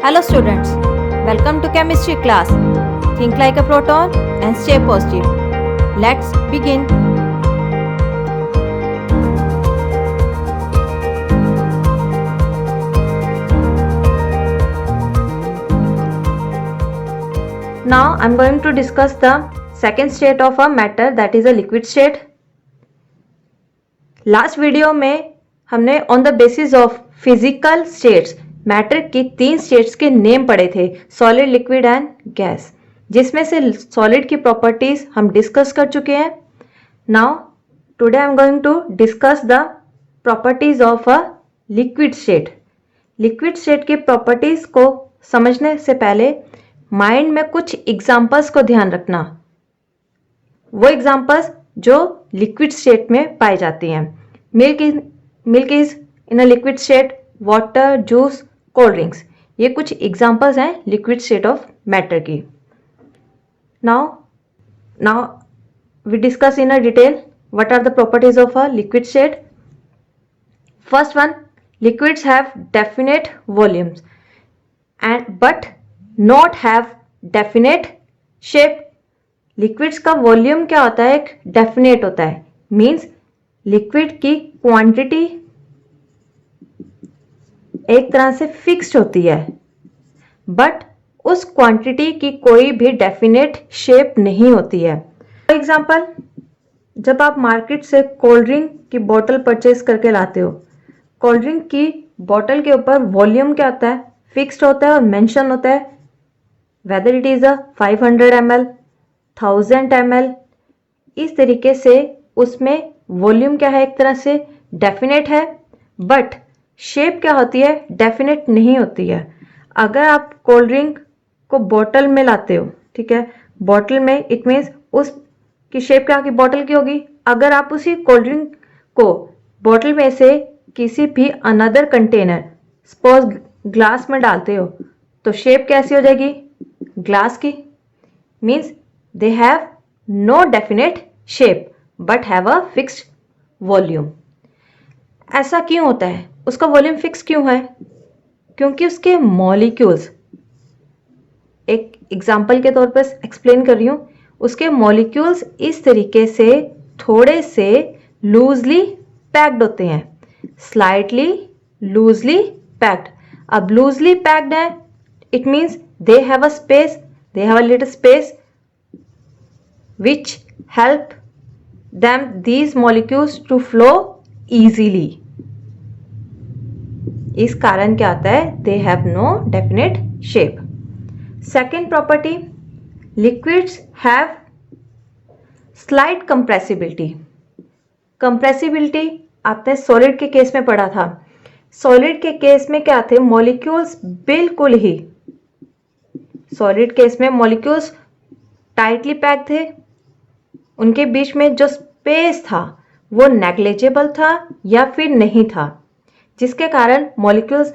Hello students, welcome to chemistry class. Think like a proton and stay positive. Let's begin. Now I am going to discuss the second state of a matter, that is a liquid state. Last video में हमने on the basis of physical states matter की 3 states के name पढ़े थे, solid, liquid and gas, जिसमें से solid की properties हम डिस्कस कर चुके हैं. Now today I am going to discuss the properties of a liquid state. Liquid state की प्रॉपर्टीज को समझने से पहले माइंड में कुछ एग्जांपल्स को ध्यान रखना. वो एग्जांपल्स जो लिक्विड स्टेट में पाई जाती हैं. Milk is in a liquid state, water, juice, cold drinks, ये कुछ एग्जांपल्स हैं लिक्विड स्टेट ऑफ मैटर की. Now we discuss in a detail what are the properties of a liquid state. First one, liquids have definite volumes and but not have definite shape. Liquids का volume क्या होता है? एक definite होता है. Means liquid की quantity एक तरह से फिक्स्ड होती है, बट उस क्वांटिटी की कोई भी डेफिनेट शेप नहीं होती है. फॉर एग्जाम्पल, जब आप मार्केट से कोल्ड ड्रिंक की बोतल परचेज करके लाते हो, कोल्ड ड्रिंक की बोतल के ऊपर वॉल्यूम क्या होता है? फिक्स्ड होता है और मेंशन होता है whether it is a 500 ml, 1000 ml. इस तरीके से उसमें वॉल्यूम क्या है? एक तरह से डेफिनेट है, बट शेप क्या होती है? डेफिनेट नहीं होती है. अगर आप कोल्ड ड्रिंक को बोतल में लाते हो, ठीक है, बोतल में, इट मीन्स उसकी शेप क्या होगी? बोतल की होगी. अगर आप उसी कोल्ड ड्रिंक को बोतल में से किसी भी अनदर कंटेनर, सपोज ग्लास में डालते हो, तो शेप कैसी हो जाएगी? ग्लास की. Means they have no definite shape but have a fixed volume. ऐसा क्यों होता है? उसका वॉल्यूम फिक्स क्यों है? क्योंकि उसके मॉलिक्यूल्स, एक एग्जाम्पल के तौर पर एक्सप्लेन कर रही हूं, उसके मॉलिक्यूल्स इस तरीके से थोड़े से लूजली पैक्ड होते हैं, स्लाइटली लूजली पैक्ड. अब लूजली पैक्ड है, it means they have a space, they have a little space which help them these molecules to flow easily. इस कारण क्या होता है? they have no definite shape. Second property, liquids have slight compressibility. compressibility आपने solid के case में पढ़ा था. सॉलिड के केस में क्या थे? मॉलिक्यूल्स बिल्कुल ही, सॉलिड केस में मॉलिक्यूल्स टाइटली पैक थे, उनके बीच में जो स्पेस था वो नेग्लिजिबल था या फिर नहीं था, जिसके कारण मॉलिक्यूल्स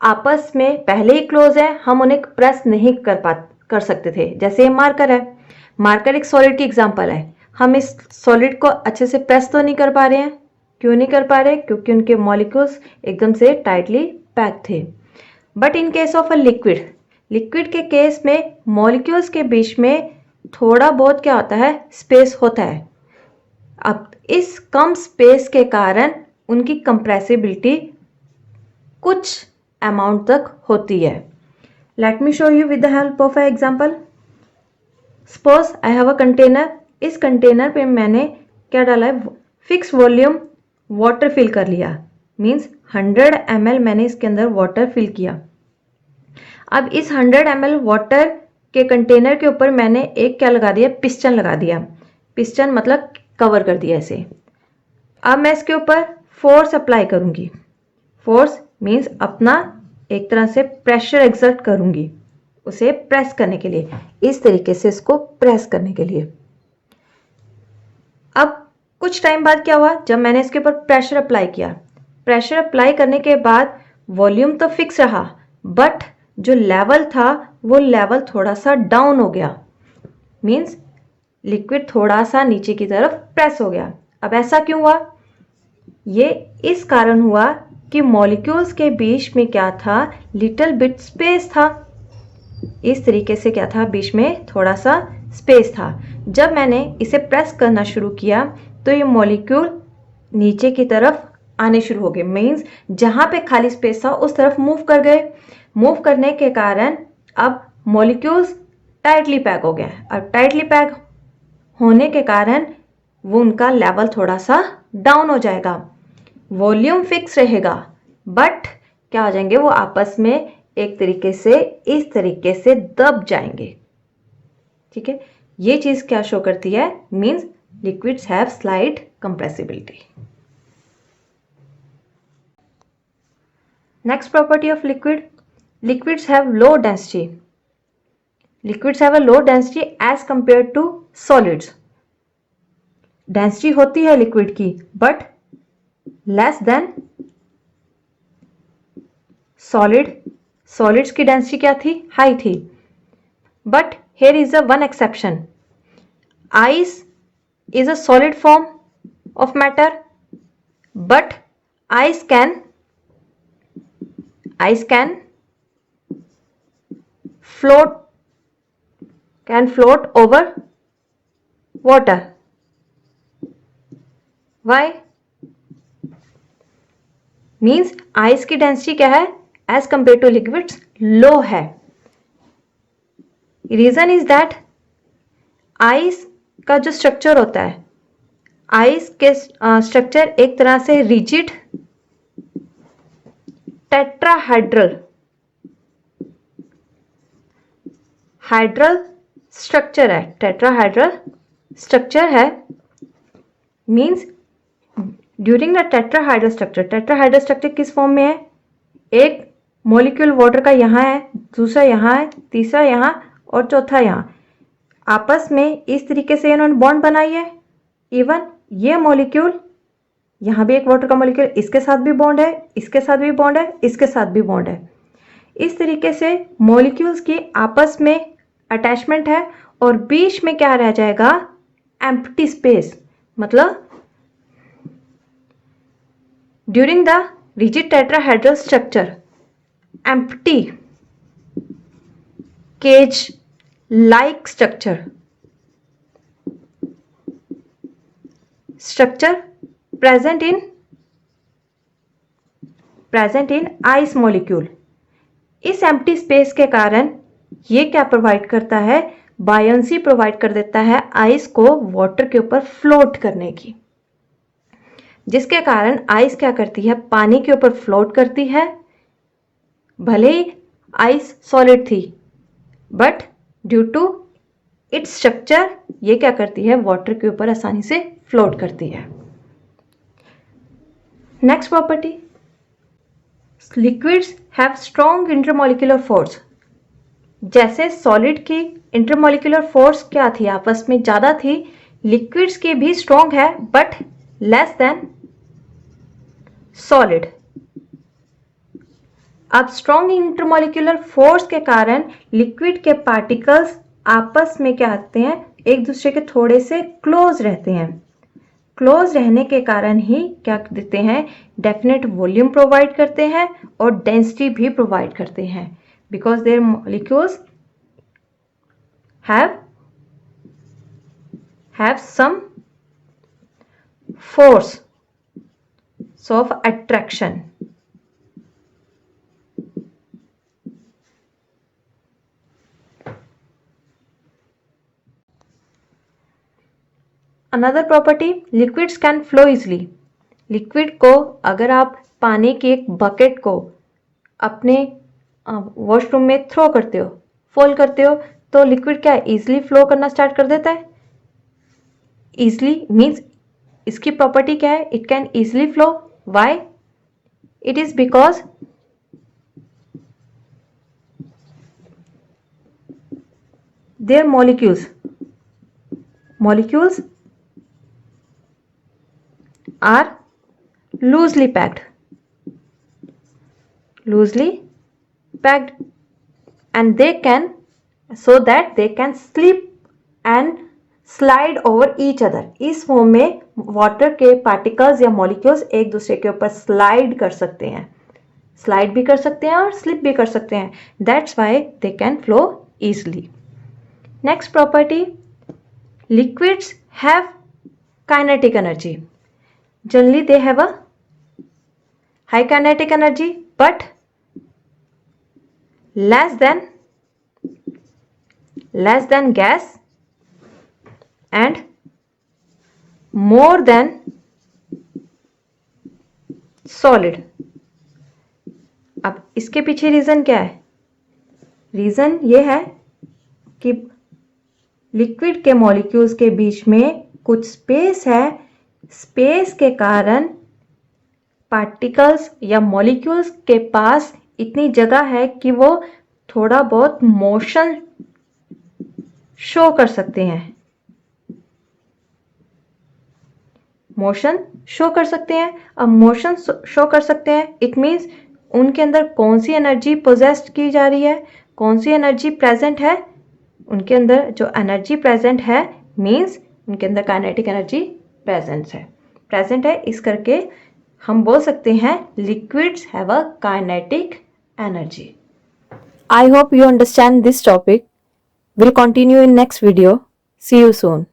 आपस में पहले ही क्लोज है, हम उन्हें प्रेस नहीं कर सकते थे. जैसे ये मार्कर है, मार्कर एक सॉलिड की एग्जांपल है. हम इस सॉलिड को अच्छे से प्रेस तो नहीं कर पा रहे हैं. क्यों नहीं कर पा रहे? क्योंकि उनके मॉलिक्यूल्स एकदम से टाइटली पैक थे. But in case of a liquid, liquid के केस में मॉलिक्यूल्स के बीच में थोड़ा बहुत क्या होता है? स्पेस होता है. अब इस कम स्पेस के कारण उनकी कंप्रेसिबिलिटी कुछ अमाउंट तक होती है. Let me show you with the help of a example. Suppose I have a container. इस कंटेनर पे मैंने क्या डाला है? फिक्स वॉल्यूम वाटर फिल कर लिया. मीन्स 100 ml मैंने इसके अंदर वाटर फिल किया. अब इस 100 ml वाटर के कंटेनर के ऊपर मैंने एक क्या लगा दिया? पिस्टन लगा दिया. पिस्टन मतलब कवर कर दिया इसे. अब मैं इसके ऊपर फोर्स अप्लाई करूंगी. फोर्स मीन्स अपना एक तरह से प्रेशर एक्सर्ट करूंगी उसे प्रेस करने के लिए, इस तरीके से इसको प्रेस करने के लिए. अब कुछ टाइम बाद क्या हुआ? जब मैंने इसके ऊपर प्रेशर अप्लाई किया, प्रेशर अप्लाई करने के बाद वॉल्यूम तो फिक्स रहा, बट जो लेवल था वो लेवल थोड़ा सा डाउन हो गया. मीन्स लिक्विड थोड़ा सा नीचे की तरफ प्रेस हो गया. अब ऐसा क्यों हुआ? ये इस कारण हुआ कि मॉलिक्यूल्स के बीच में क्या था, लिटिल बिट स्पेस था। इस तरीके से क्या था, बीच में थोड़ा सा स्पेस था। जब मैंने इसे प्रेस करना शुरू किया तो ये मॉलिक्यूल नीचे की तरफ आने शुरू हो गए, मीन्स जहां पे खाली स्पेस था उस तरफ मूव कर गए। मूव करने के कारण अब मॉलिक्यूल्स टाइटली पैक हो गए। अब टाइटली पैक होने के कारण वो उनका लेवल थोड़ा सा डाउन हो जाएगा, वॉल्यूम फिक्स रहेगा, बट क्या हो जाएंगे, वो आपस में एक तरीके से इस तरीके से दब जाएंगे। ठीक है, ये चीज क्या शो करती है, means liquids have slight compressibility. Next property of liquid, liquids have low density. Liquids have a low density as compared to solids. Density होती है लिक्विड की but less than solid. Solids की डेंसिटी क्या थी, high थी। But here is a one exception, ice is a solid form of matter, but ice can float over water. Why? Means ice की density क्या है, as compare to liquids low है। Reason is that ice का जो structure होता है, ice के structure एक तरह से रिजिड टेट्राहाइड्रल स्ट्रक्चर है, टेट्राहाइड्रल स्ट्रक्चर है। Means during the tetrahedral structure किस फॉर्म में है, एक मॉलिक्यूल वाटर का यहाँ है, दूसरा यहाँ है, तीसरा यहाँ और चौथा यहाँ, आपस में इस तरीके से इन्होंने बॉन्ड बनाई है। इवन ये मॉलिक्यूल, यहाँ भी एक वाटर का मॉलिक्यूल, इसके साथ भी बॉन्ड है, इसके साथ भी बॉन्ड है, इसके साथ भी बॉन्ड है। इस तरीके से मॉलिक्यूल्स की आपस में अटैचमेंट है और बीच में क्या रह जाएगा, एम्प्टी स्पेस। मतलब during the rigid tetrahedral structure, empty cage like structure present in ice molecule। इस एम्प्टी स्पेस के कारण ये क्या प्रोवाइड करता है, बायंसी प्रोवाइड कर देता है आइस को वाटर के ऊपर फ्लोट करने की, जिसके कारण आइस क्या करती है, पानी के ऊपर फ्लोट करती है। भले ही आइस सॉलिड थी but due to its structure ये क्या करती है, वाटर के ऊपर आसानी से फ्लोट करती है। Next property, liquids have strong intermolecular force. जैसे सॉलिड की इंटरमॉलिक्यूलर फोर्स क्या थी, आपस में ज्यादा थी, लिक्विड्स की भी स्ट्रॉन्ग है बट लेस देन सॉलिड। अब स्ट्रॉन्ग इंटरमॉलिक्यूलर फोर्स के कारण लिक्विड के पार्टिकल्स आपस में क्या आते हैं, एक दूसरे के थोड़े से क्लोज रहते हैं। क्लोज रहने के कारण ही क्या देते हैं, डेफिनेट वॉल्यूम प्रोवाइड करते हैं और डेंसिटी भी प्रोवाइड करते हैं, because their molecules have some force of attraction. Another property, liquids can flow easily. Liquid को अगर आप पानी के एक बकेट को अपने वॉशरूम में थ्रो करते हो, फोल्ड करते हो, तो लिक्विड क्या इजली फ्लो करना स्टार्ट कर देता है। इजली मीन्स इसकी प्रॉपर्टी क्या है, it can easily flow. Why? It is because their molecules are loosely packed and they can, so that they can slip and slide over each other. इस form में water के particles या molecules एक दूसरे के ऊपर स्लाइड कर सकते हैं, स्लाइड भी कर सकते हैं और स्लिप भी कर सकते हैं। That's why they can flow easily. Next property, liquids have kinetic energy. Generally they have a high kinetic energy but less than gas and more than solid। अब इसके पीछे रीजन क्या है? रीजन ये है कि लिक्विड के मॉलिक्यूल्स के बीच में कुछ स्पेस है, स्पेस के कारण पार्टिकल्स या मॉलिक्यूल्स के पास इतनी जगह है कि वो थोड़ा बहुत मोशन शो कर सकते हैं, मोशन शो कर सकते हैं। अब मोशन शो कर सकते हैं, इट मीन्स उनके अंदर कौन सी एनर्जी पोजेस्ड की जा रही है, कौन सी एनर्जी प्रेजेंट है। उनके अंदर जो एनर्जी प्रेजेंट है मीन्स उनके अंदर काइनेटिक एनर्जी प्रेजेंट है। इस करके हम बोल सकते हैं liquids have a kinetic energy. I hope you understand this topic. We'll continue in next video. See you soon.